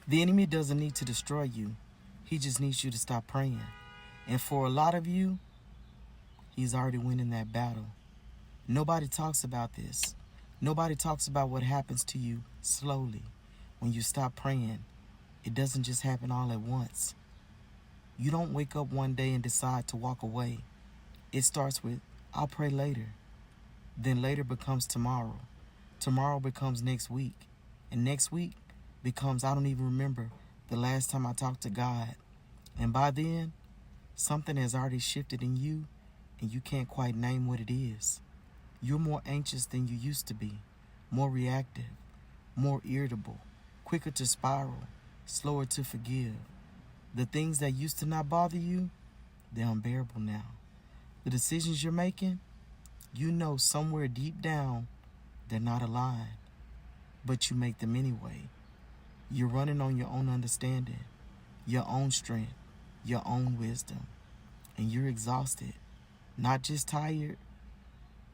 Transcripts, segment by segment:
The enemy doesn't need to destroy you. He just needs you to stop praying. And for a lot of you, he's already winning that battle. Nobody talks about this. Nobody talks about what happens to you slowly when you stop praying. It doesn't just happen all at once. You don't wake up one day and decide to walk away. It starts with, I'll pray later. Then later becomes tomorrow. Tomorrow becomes next week. And next week becomes, I don't even remember the last time I talked to God. And by then, something has already shifted in you and you can't quite name what it is. You're more anxious than you used to be, more reactive, more irritable, quicker to spiral, slower to forgive. The things that used to not bother you, they're unbearable now. The decisions you're making, you know somewhere deep down they're not aligned, but you make them anyway. You're running on your own understanding, your own strength, your own wisdom, and you're exhausted, not just tired,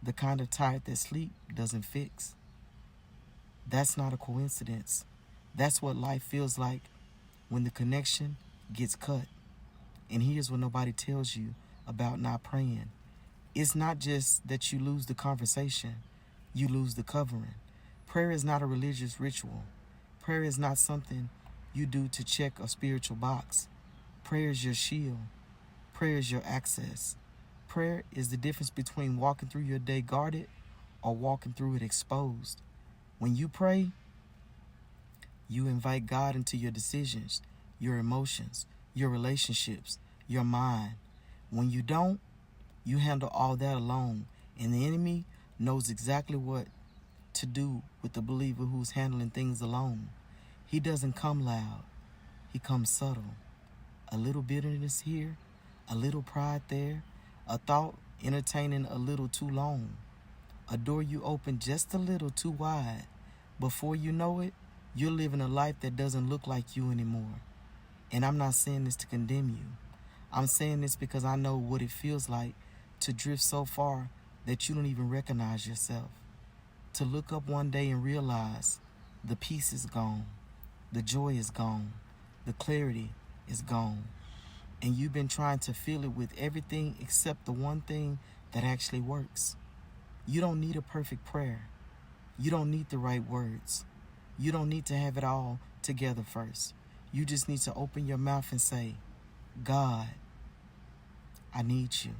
the kind of tired that sleep doesn't fix. That's not a coincidence. That's what life feels like when the connection gets cut. And here's what nobody tells you about not praying. It's not just that you lose the conversation, you lose the covering. Prayer is not a religious ritual. Prayer is not something you do to check a spiritual box. Prayer is your shield. Prayer is your access. Prayer is the difference between walking through your day guarded or walking through it exposed. When you pray, you invite God into your decisions, your emotions, your relationships, your mind. When you don't, you handle all that alone, and the enemy knows exactly what to do with the believer who's handling things alone. He doesn't come loud. He comes subtle. A little bitterness here, a little pride there, a thought entertaining a little too long, a door you open just a little too wide. Before you know it, you're living a life that doesn't look like you anymore. And I'm not saying this to condemn you. I'm saying this because I know what it feels like to drift so far that you don't even recognize yourself. To look up one day and realize the peace is gone, the joy is gone, the clarity is gone. And you've been trying to fill it with everything except the one thing that actually works. You don't need a perfect prayer. You don't need the right words. You don't need to have it all together first. You just need to open your mouth and say, God, I need you.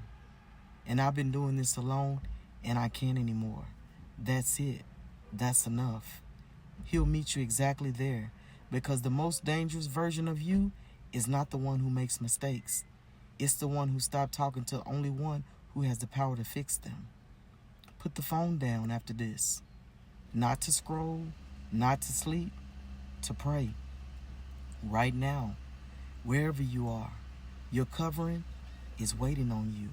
And I've been doing this alone and I can't anymore. That's it. That's enough. He'll meet you exactly there, because the most dangerous version of you is not the one who makes mistakes. It's the one who stopped talking to only one who has the power to fix them. Put the phone down after this. Not to scroll, not to sleep, to pray. Right now, wherever you are, your covering is waiting on you.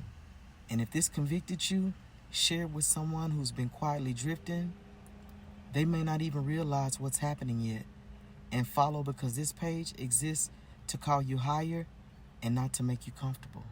And if this convicted you, share it with someone who's been quietly drifting. They may not even realize what's happening yet. And follow, because this page exists to call you higher and not to make you comfortable.